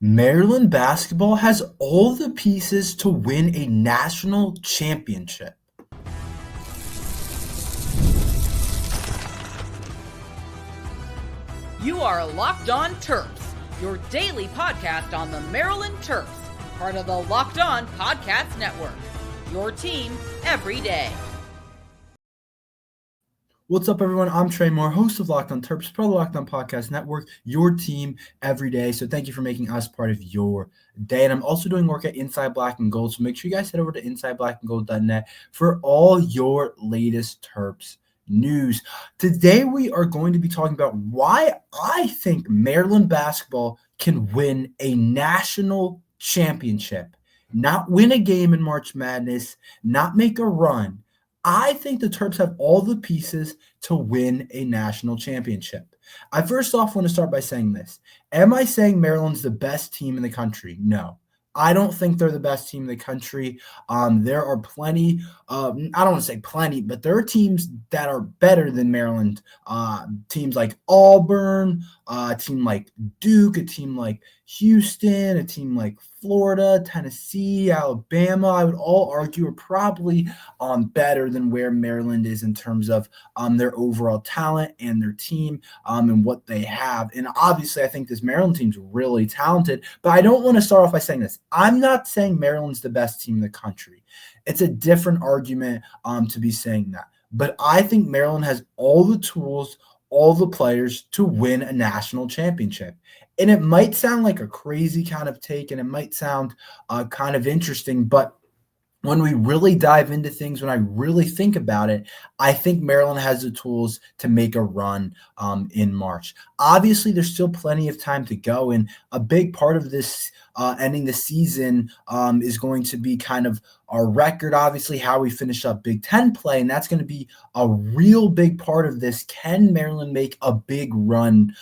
Maryland basketball has all the pieces to win a national championship. You are Locked On Terps, your daily podcast on the Maryland Terps, part of the Locked On Podcast Network. Your team every day. What's up, everyone? I'm Tre Moore, host of Locked On Terps, part of the Locked On Podcast Network, your team every day. So thank you for making us part of your day. And I'm also doing work at Inside Black and Gold. So make sure you guys head over to insideblackandgold.net for all your latest Terps news. Today, we are going to be talking about why I think Maryland basketball can win a national championship, not win a game in March Madness, not make a run. I think the Terps have all the pieces to win a national championship. I first off want to start by saying this. Am I saying Maryland's the best team in the country? No. I don't think they're the best team in the country. There are plenty, I don't want to say plenty, but there are teams that are better than Maryland. Teams like Auburn, a team like Duke, a team like Houston, a team like Florida, Tennessee, Alabama, I would all argue are probably better than where Maryland is in terms of their overall talent and their team and what they have. And obviously, I think this Maryland team's really talented, but I don't want to start off by saying this. I'm not saying Maryland's the best team in the country. It's a different argument to be saying that. But I think Maryland has all the tools, all the players to win a national championship. And it might sound like a crazy kind of take, and it might sound kind of interesting, but when we really dive into things, when I really think about it, I think Maryland has the tools to make a run in March. Obviously, there's still plenty of time to go, and a big part of this ending the season is going to be kind of our record, obviously, how we finish up Big Ten play, and that's going to be a real big part of this. Can Maryland make a big run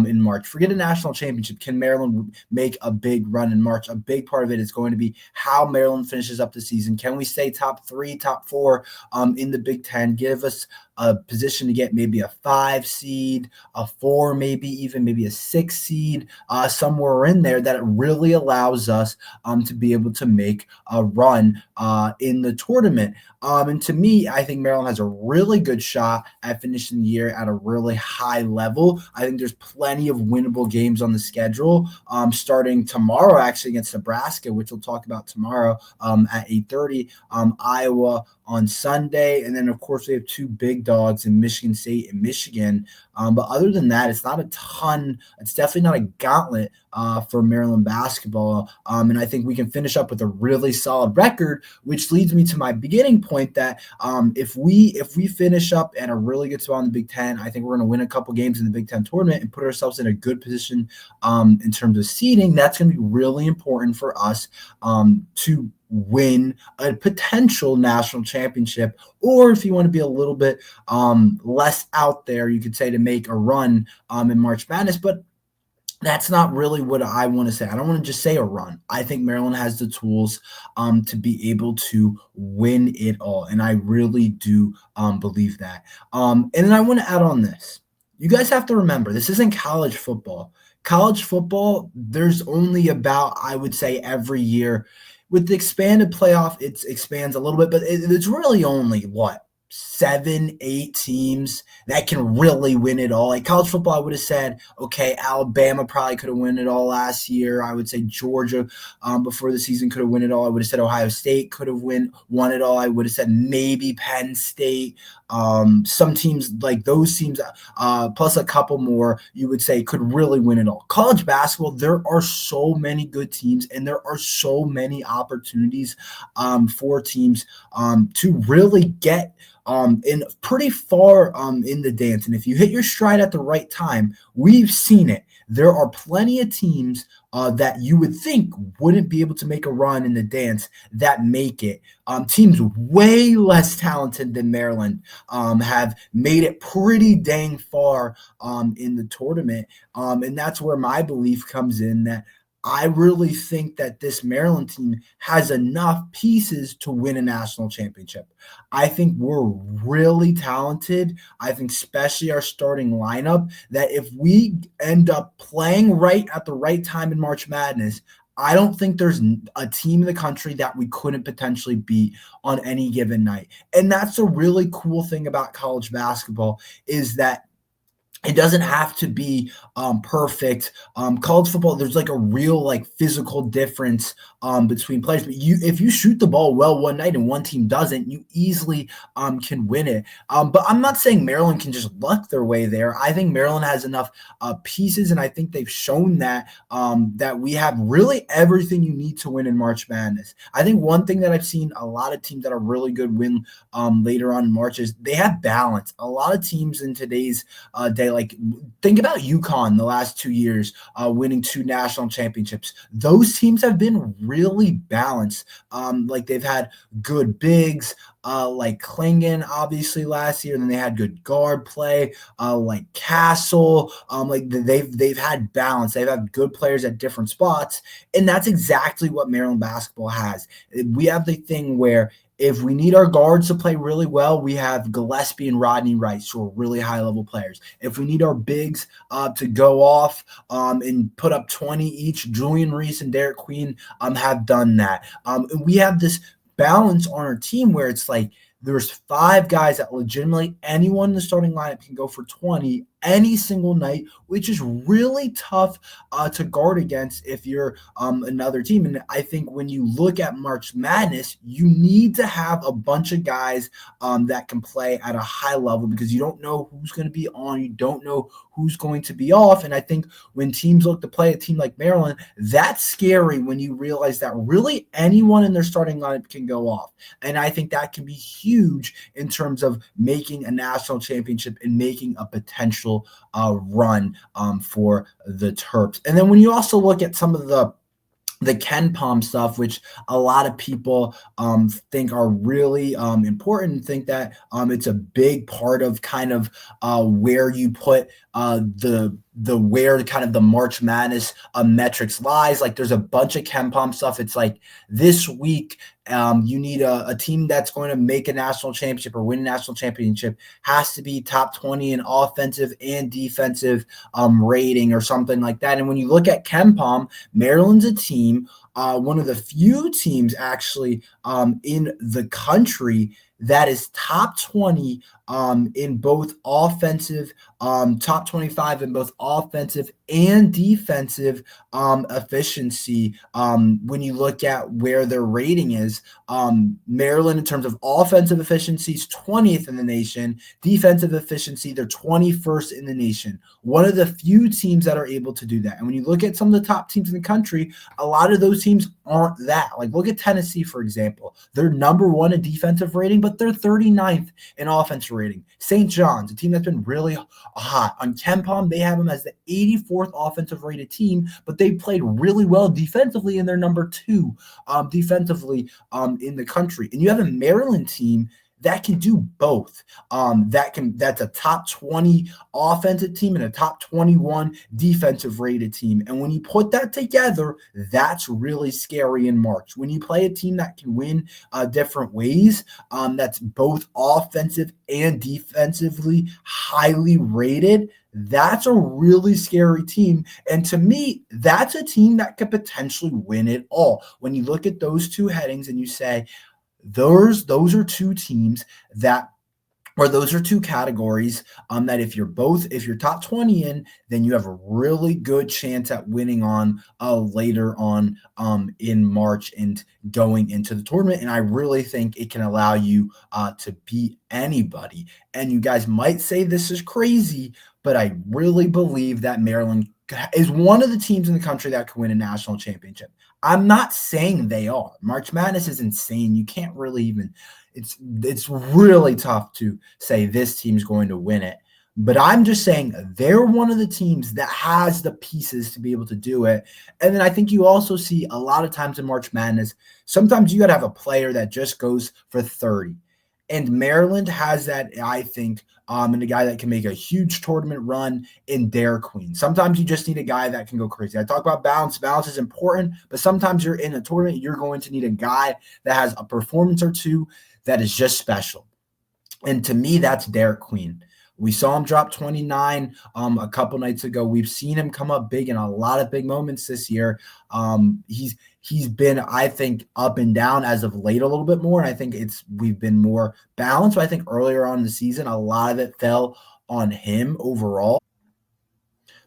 in March? Forget a national championship. Can Maryland make a big run in March? A big part of it is going to be how Maryland finishes up the season. Can we stay top 3, top 4 in the Big Ten? Give us a position to get maybe a 5 seed, a 4, maybe a 6 seed, somewhere in there that it really allows us to be able to make a run in the tournament. And to me, I think Maryland has a really good shot at finishing the year at a really high level. I think there's plenty of winnable games on the schedule starting tomorrow, actually, against Nebraska, which we'll talk about tomorrow at 8:30, Iowa on Sunday. And then, of course, we have 2 big dogs in Michigan State and Michigan. But other than that, it's not a ton. It's definitely not a gauntlet for Maryland basketball. And I think we can finish up with a really solid record, which leads me to my beginning point that if we finish up at a really good spot in the Big Ten, I think we're going to win a couple games in the Big Ten tournament and put ourselves in a good position in terms of seeding. That's going to be really important for us to win a potential national championship, or if you want to be a little bit less out there, you could say to make a run in March Madness. But that's not really what I want to say. I don't want to just say a run. I think Maryland has the tools to be able to win it all, and I really do believe that. And then I want to add on this. You guys have to remember, this isn't college football. College football, there's only about, I would say, every year. With the expanded playoff, it expands a little bit, but it's really only, 7, 8 teams that can really win it all. Like college football, I would have said, okay, Alabama probably could have won it all last year. I would say Georgia before the season could have won it all. I would have said Ohio State could have won it all. I would have said maybe Penn State. Some teams like those teams, plus a couple more, you would say could really win it all. College basketball, there are so many good teams, and there are so many opportunities for teams to really get in pretty far in the dance. And if you hit your stride at the right time, we've seen it. There are plenty of teams that you would think wouldn't be able to make a run in the dance that make it. Teams way less talented than Maryland have made it pretty dang far in the tournament. And that's where my belief comes in that I really think that this Maryland team has enough pieces to win a national championship. I think we're really talented. I think especially our starting lineup, that if we end up playing right at the right time in March Madness, I don't think there's a team in the country that we couldn't potentially beat on any given night. And that's a really cool thing about college basketball, is that it doesn't have to be perfect. College football, there's like a real like physical difference between players. But if you shoot the ball well one night and one team doesn't, you easily can win it. But I'm not saying Maryland can just luck their way there. I think Maryland has enough pieces, and I think they've shown that we have really everything you need to win in March Madness. I think one thing that I've seen a lot of teams that are really good win later on in March is they have balance. A lot of teams in today's day, like think about UConn the last 2 years, winning 2 national championships. Those teams have been really balanced. Like they've had good bigs, like Klingon obviously last year, and then they had good guard play, like Castle. Like they've had balance. They've had good players at different spots, and that's exactly what Maryland basketball has. We have the thing where if we need our guards to play really well, we have Gillespie and Rodney Rice, who are really high-level players. If we need our bigs to go off and put up 20 each, Julian Reese and Derek Queen have done that. We have this balance on our team where it's like there's 5 guys that legitimately anyone in the starting lineup can go for 20 any single night, which is really tough to guard against if you're another team. And I think when you look at March Madness, you need to have a bunch of guys that can play at a high level, because you don't know who's going to be on, you don't know who's going to be off. And I think when teams look to play a team like Maryland, that's scary when you realize that really anyone in their starting lineup can go off. And I think that can be huge in terms of making a national championship and making a potential run for the Terps. And then when you also look at some of the Ken Palm stuff, which a lot of people think are really important, and think that it's a big part of kind of where you put where kind of the March Madness metrics lies. Like there's a bunch of Ken Palm stuff. It's like this week you need a team that's going to make a national championship or win a national championship has to be top 20 in offensive and defensive rating or something like that. And when you look at Ken Palm, Maryland's a team, one of the few teams actually in the country that is top 20 in both offensive, top 25 in both offensive and defensive efficiency. When you look at where their rating is, Maryland in terms of offensive efficiency is 20th in the nation. Defensive efficiency, they're 21st in the nation. One of the few teams that are able to do that. And when you look at some of the top teams in the country, a lot of those teams aren't that. Like look at Tennessee, for example. They're number 1 in defensive rating, but they're 39th in offensive rating. St. John's, a team that's been really hot. On Ken Palm, they have them as the 84th offensive rated team, but they played really well defensively, and they're number 2 defensively in the country. And you have a Maryland team that can do both. That's a top 20 offensive team and a top 21 defensive rated team. And when you put that together, that's really scary in March. When you play a team that can win different ways, that's both offensive and defensively highly rated, that's a really scary team. And to me, that's a team that could potentially win it all. When you look at those two headings and you say, those are two teams that, or those are two categories that if you're top 20 in, then you have a really good chance at winning on later on in March and going into the tournament. And I really think it can allow you to beat anybody. And you guys might say this is crazy, but I really believe that Maryland is one of the teams in the country that can win a national championship. I'm not saying they are. March Madness is insane. You can't really even – it's really tough to say this team's going to win it. But I'm just saying they're one of the teams that has the pieces to be able to do it. And then I think you also see a lot of times in March Madness, sometimes you got to have a player that just goes for 30. And Maryland has that, I think, and a guy that can make a huge tournament run in Derek Queen. Sometimes you just need a guy that can go crazy. I talk about balance. Balance is important, but sometimes you're in a tournament, you're going to need a guy that has a performance or two that is just special. And to me, that's Derek Queen. We saw him drop 29 a couple nights ago. We've seen him come up big in a lot of big moments this year. He's been, I think, up and down as of late a little bit more, and I think we've been more balanced. But I think earlier on in the season, a lot of it fell on him overall.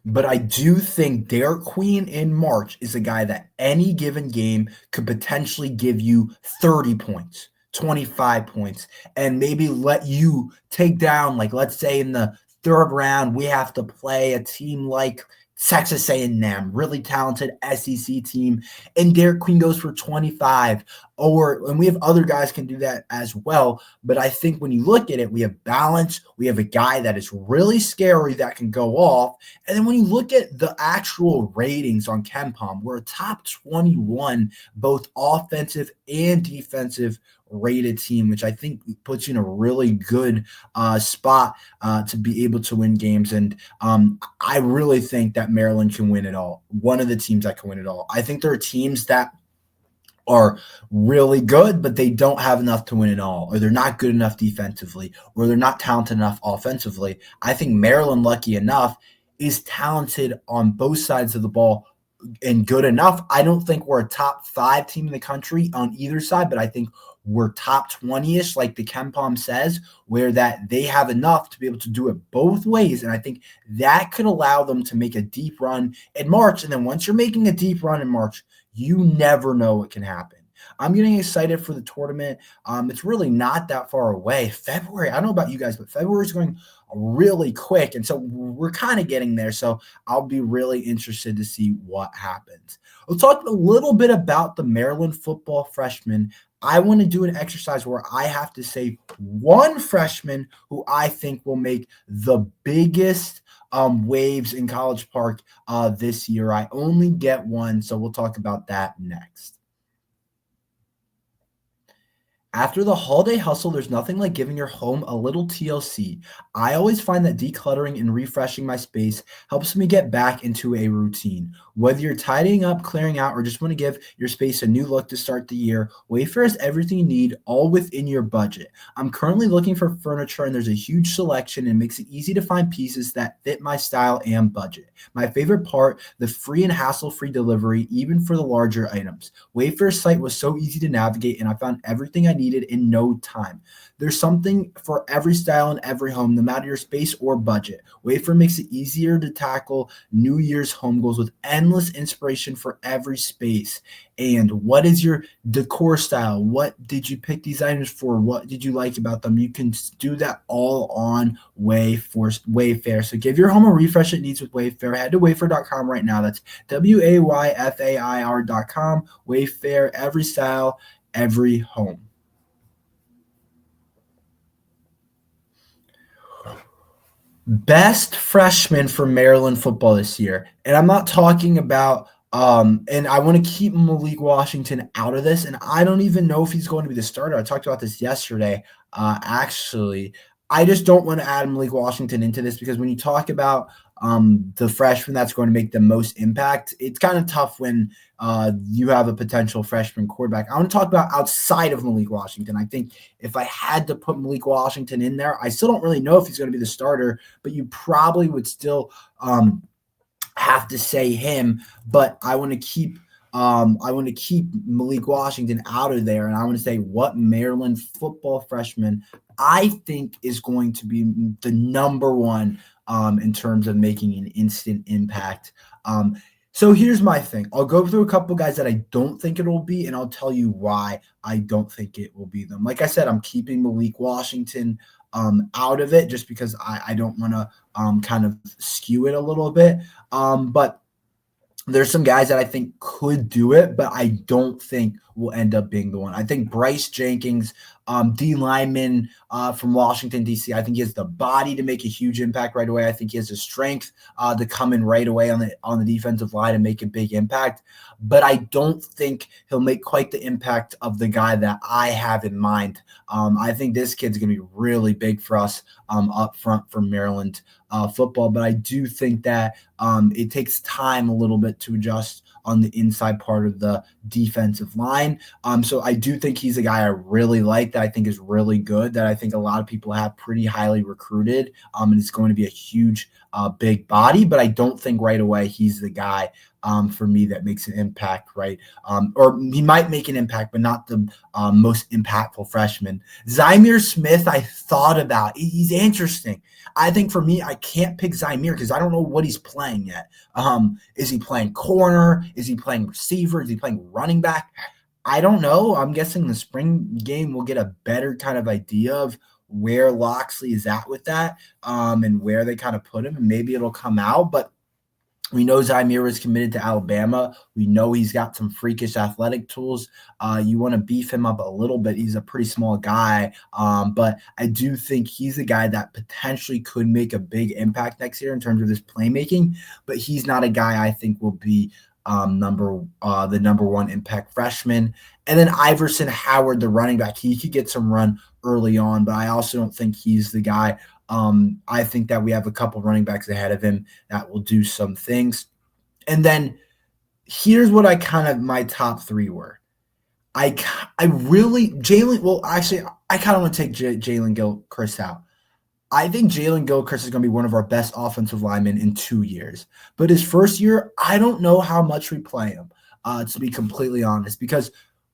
But I do think Derek Queen in March is a guy that any given game could potentially give you 30 points, 25 points, and maybe let you take down, like, let's say in the third round, we have to play a team like Texas A&M, really talented SEC team, and Derek Queen goes for 25. And we have other guys can do that as well. But I think when you look at it, we have balance. We have a guy that is really scary that can go off. And then when you look at the actual ratings on KenPom, we're a top 21, both offensive and defensive rated team, which I think puts you in a really good spot to be able to win games. And I really think that Maryland can win it all. One of the teams that can win it all. I think there are teams that are really good, but they don't have enough to win it all, or they're not good enough defensively, or they're not talented enough offensively. I think Maryland, lucky enough, is talented on both sides of the ball and good enough. I don't think we're a top 5 team in the country on either side, but I think we're top 20-ish, like the KenPom says, where that they have enough to be able to do it both ways. And I think that could allow them to make a deep run in March. And then once you're making a deep run in March, you never know what can happen. I'm getting excited for the tournament. It's really not that far away. February, I don't know about you guys, but February is going really quick. And so we're kind of getting there. So I'll be really interested to see what happens. We'll talk a little bit about the Maryland football freshmen. I want to do an exercise where I have to say one freshman who I think will make the biggest waves in College Park this year. I only get one, so we'll talk about that next. After the holiday hustle, there's nothing like giving your home a little TLC. I always find that decluttering and refreshing my space helps me get back into a routine. Whether you're tidying up, clearing out, or just want to give your space a new look to start the year, WayFair has everything you need, all within your budget. I'm currently looking for furniture, and there's a huge selection, and it makes it easy to find pieces that fit my style and budget. My favorite part, the free and hassle-free delivery, even for the larger items. WayFair's site was so easy to navigate, and I found everything I needed in no time. There's something for every style and every home, no matter your space or budget. WayFair makes it easier to tackle New Year's home goals with endless inspiration for every space. And what is your decor style? What did you pick these items for? What did you like about them? You can do that all on WayFair. So give your home a refresh it needs with WayFair. Head to wayfair.com right now. That's WayFair.com. WayFair, every style, every home. Best freshman for Maryland football this year. And I'm not talking about and I want to keep Malik Washington out of this. And I don't even know if he's going to be the starter. I talked about this yesterday. Actually, I just don't want to add Malik Washington into this because when you talk about the freshman that's going to make the most impact, it's kind of tough when you have a potential freshman quarterback. I want to talk about outside of Malik Washington. I think if I had to put Malik Washington in there, I still don't really know if he's going to be the starter, but you probably would still have to say him. But I want to keep Malik Washington out of there, and I want to say what Maryland football freshman I think is going to be the number one in terms of making an instant impact. So here's my thing. I'll go through a couple guys that I don't think it will be, and I'll tell you why I don't think it will be them. Like I said, I'm keeping Malik Washington out of it just because I don't want to kind of skew it a little bit. But There's some guys that I think could do it, but I don't think will end up being the one. I think Bryce Jenkins, D lineman from Washington, D.C., I think he has the body to make a huge impact right away. I think he has the strength to come in right away on the defensive line and make a big impact. But I don't think he'll make quite the impact of the guy that I have in mind. I think this kid's going to be really big for us up front for Maryland football. But I do think that it takes time a little bit to adjust on the inside part of the defensive line. So I do think he's a guy I really like, that I think is really good, that I think a lot of people have pretty highly recruited, and it's going to be a huge, big body. But I don't think right away he's the guy for me that makes an impact, right? Or he might make an impact, but not the most impactful freshman. Zymir Smith, I thought about. He's interesting. I think for me, I can't pick Zymir because I don't know what he's playing yet. Is he playing corner? Is he playing receiver? Is he playing running back? I don't know. I'm guessing the spring game we'll get a better kind of idea of where Loxley is at with that, and where they kind of put him, and maybe it'll come out. But we know Zymir is committed to Alabama. We know he's got some freakish athletic tools. You want to beef him up a little bit. He's a pretty small guy, but I do think he's a guy that potentially could make a big impact next year in terms of his playmaking, but he's not a guy I think will be the number one impact freshman. And then Iverson Howard, the running back, he could get some run early on, but I also don't think he's the guy. I think that we have a couple running backs ahead of him that will do some things. And then here's what I kind of, my top three were. I really, I kind of want to take Jalen Gilchrist out. I think Jalen Gilchrist is going to be one of our best offensive linemen in 2 years. But his first year, I don't know how much we play him, to be completely honest, because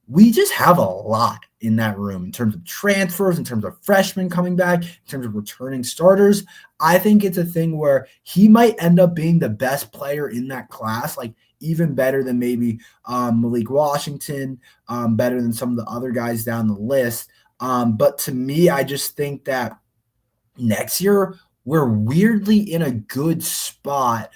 we just have a lot in that room in terms of transfers, in terms of freshmen coming back, in terms of returning starters. I think it's a thing where he might end up being the best player in that class, like even better than maybe Malik Washington, better than some of the other guys down the list. But to me, I just think that next year, we're weirdly in a good spot.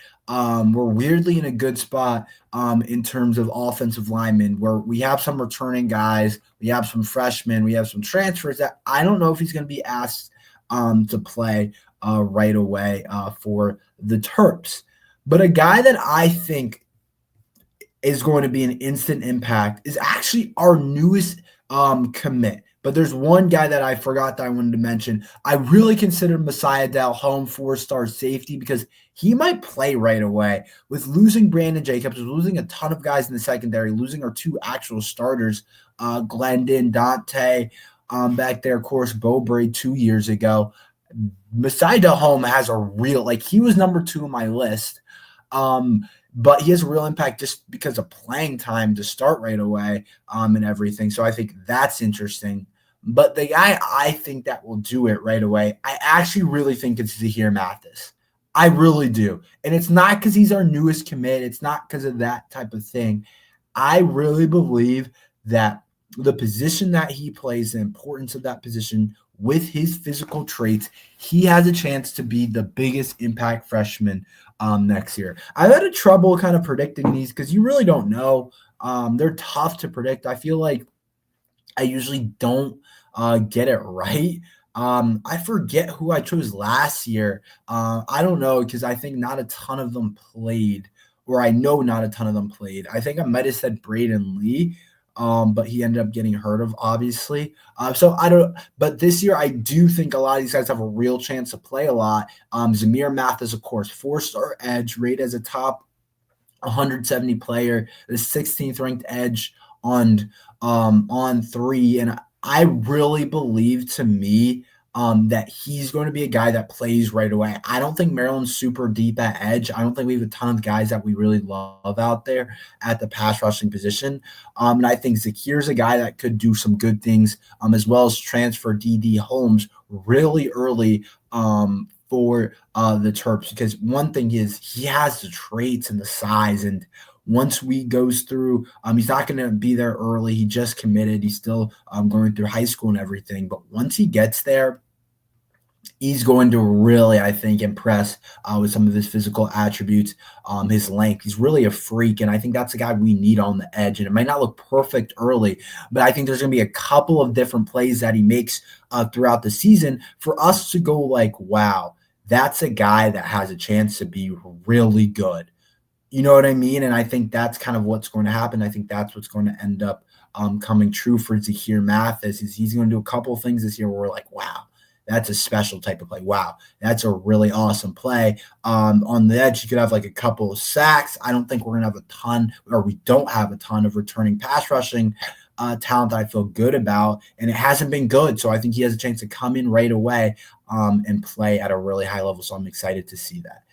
In terms of offensive linemen, where we have some returning guys, we have some freshmen, we have some transfers that I don't know if he's going to be asked to play right away for the Terps. But a guy that I think is going to be an instant impact is actually our newest commit. But there's one guy that I forgot that I wanted to mention. I really consider Messiah Dalholm 4-star safety because he might play right away. With losing Brandon Jacobs, losing a ton of guys in the secondary, losing our two actual starters, Glendon, Dante, back there, of course, Bowbury 2 years ago. Messiah Dalholm has a real, he was number 2 on my list. But he has a real impact just because of playing time to start right away and everything. So I think that's interesting. But the guy I think that will do it right away, I actually really think it's Zahir Mathis. I really do. And it's not because he's our newest commit. It's not because of that type of thing. I really believe that the position that he plays, the importance of that position with his physical traits, he has a chance to be the biggest impact freshman next year. I've had trouble kind of predicting these because you really don't know. They're tough to predict. I feel like I usually don't get it right. I forget who I chose last year. I don't know because I think not a ton of them played, or I know not a ton of them played. I think I might have said Braden Lee, but he ended up getting hurt of, obviously. So I don't, but this year I do think a lot of these guys have a real chance to play a lot. Zamir Mathis, of course, 4-star edge, rated as a top 170 player, the 16th ranked edge on 3. And I really believe, to me, that he's going to be a guy that plays right away. I don't think Maryland's super deep at edge. I don't think we have a ton of guys that we really love out there at the pass rushing position. And I think Zakir's a guy that could do some good things, as well as transfer D.D. Holmes really early for the Terps, because one thing is he has the traits and the size, and once we goes through, he's not going to be there early. He just committed. He's still going through high school and everything. But once he gets there, He's going to really, I think, impress with some of his physical attributes, his length. He's really a freak, and I think that's the guy we need on the edge. And it might not look perfect early, but I think there's going to be a couple of different plays that he makes throughout the season for us to go like, wow, that's a guy that has a chance to be really good. You know what I mean? And I think that's kind of what's going to happen. I think that's what's going to end up coming true for Zahir Mathis. Is he's going to do a couple of things this year where we're like, wow, that's a special type of play. Wow, that's a really awesome play. On the edge, you could have like a couple of sacks. I don't think we're going to have a ton, or we don't have a ton of returning pass rushing talent that I feel good about, and it hasn't been good. So I think he has a chance to come in right away and play at a really high level. So I'm excited to see that.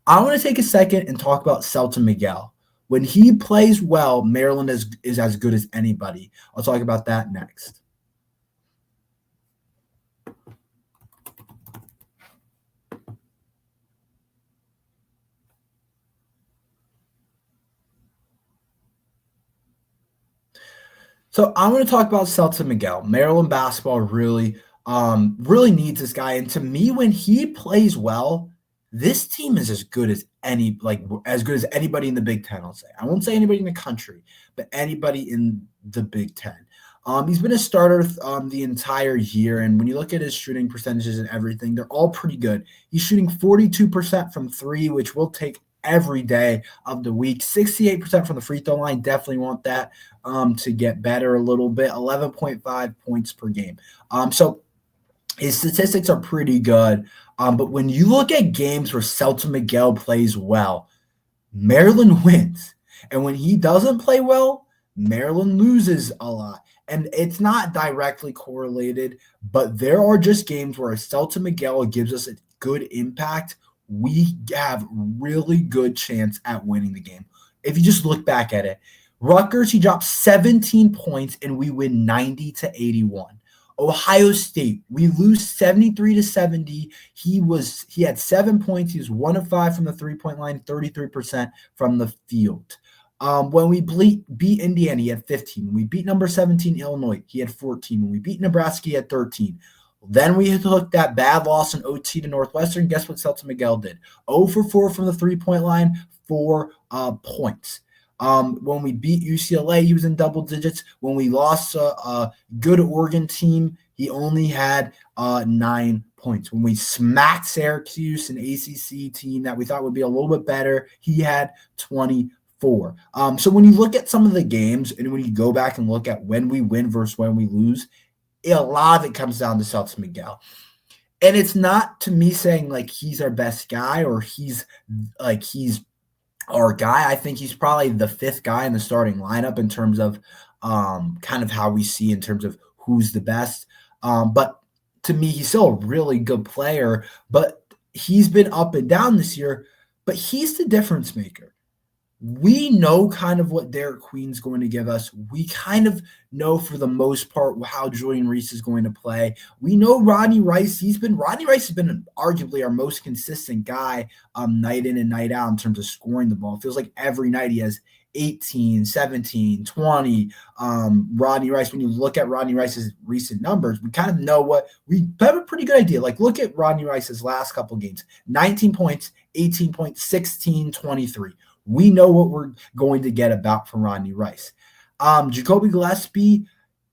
I want to take a second and talk about Selton Miguel. When he plays well, Maryland is as good as anybody. I'll talk about that next. So I want to talk about Selton Miguel. Maryland basketball really needs this guy. And to me, when he plays well, this team is as good as as good as anybody in the Big Ten, I'll say. I won't say anybody in the country, but anybody in the Big Ten. He's been a starter the entire year, and when you look at his shooting percentages and everything, they're all pretty good. He's shooting 42% from three, which we'll take every day of the week. 68% from the free throw line, definitely want that to get better a little bit. 11.5 points per game. So his statistics are pretty good. But when you look at games where Selton Miguel plays well, Maryland wins. And when he doesn't play well, Maryland loses a lot. And it's not directly correlated, but there are just games where Selton Miguel gives us a good impact. We have really good chance at winning the game. If you just look back at it, Rutgers, he dropped 17 points and we win 90-81. Ohio State, we lose 73-70. He had 7 points. He was 1 of 5 from the 3-point line, 33% from the field. When we beat Indiana, he had 15. When we beat number 17 Illinois, he had 14. When we beat Nebraska, he had 13. Then we took that bad loss in OT to Northwestern. Guess what Selton Miguel did? 0 for 4 from the 3-point line, 4 points. When we beat UCLA, he was in double digits. When we lost a good Oregon team, he only had 9 points. When we smacked Syracuse, an ACC team that we thought would be a little bit better, he had 24. So when you look at some of the games and when you go back and look at when we win versus when we lose, a lot of it comes down to Selton Miguel. And it's not to me saying like he's our best guy or he's our guy. I think he's probably the 5th guy in the starting lineup in terms of kind of how we see in terms of who's the best. But to me, he's still a really good player, but he's been up and down this year, but he's the difference maker. We know kind of what Derek Queen's going to give us. We kind of know for the most part how Julian Reese is going to play. We know Rodney Rice has been arguably our most consistent guy night in and night out in terms of scoring the ball. It feels like every night he has 18, 17, 20. Rodney Rice, when you look at Rodney Rice's recent numbers, we kind of know we have a pretty good idea. Like look at Rodney Rice's last couple games, 19 points, 18 points, 16, 23. We know what we're going to get about from Rodney Rice. Jacoby Gillespie,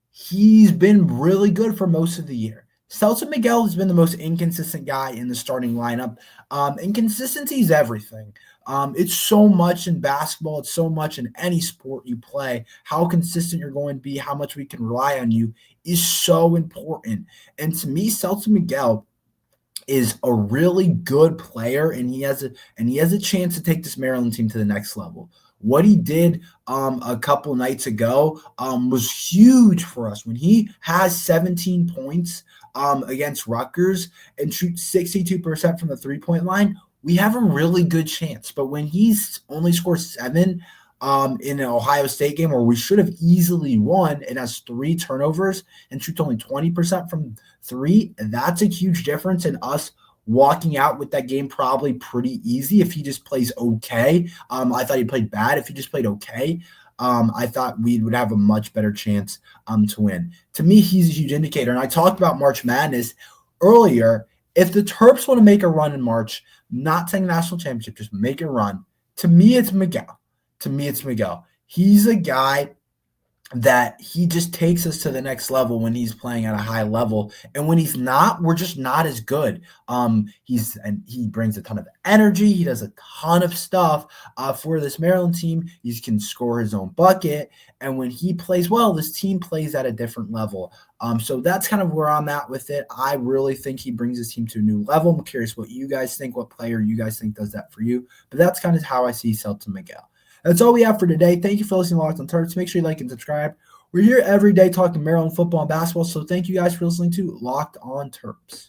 he's been really good for most of the year. Selton Miguel has been the most inconsistent guy in the starting lineup. Inconsistency is everything. It's so much in basketball. It's so much in any sport you play. How consistent you're going to be, how much we can rely on you is so important. And to me, Selton Miguel is a really good player, and he has a chance to take this Maryland team to the next level. What he did a couple nights ago was huge for us. When he has 17 points against Rutgers and shoots 62% from the 3-point line, we have a really good chance. But when he's only scores 7 in an Ohio State game where we should have easily won, and has 3 turnovers and shoots only 20% from 3, that's a huge difference in us walking out with that game probably pretty easy if he just plays okay. I thought he played bad. If he just played okay, I thought we would have a much better chance to win. To me, he's a huge indicator. And I talked about March Madness earlier, If the Terps want to make a run in March, not saying national championship, just make a run, to me, it's Miguel. He's a guy that he just takes us to the next level when he's playing at a high level. And when he's not, we're just not as good. He brings a ton of energy. He does a ton of stuff for this Maryland team. He can score his own bucket. And when he plays well, this team plays at a different level. So that's kind of where I'm at with it. I really think he brings his team to a new level. I'm curious what you guys think, what player you guys think does that for you. But that's kind of how I see Selton Miguel. That's all we have for today. Thank you for listening to Locked on Terps. Make sure you like and subscribe. We're here every day talking Maryland football and basketball. So thank you guys for listening to Locked on Terps.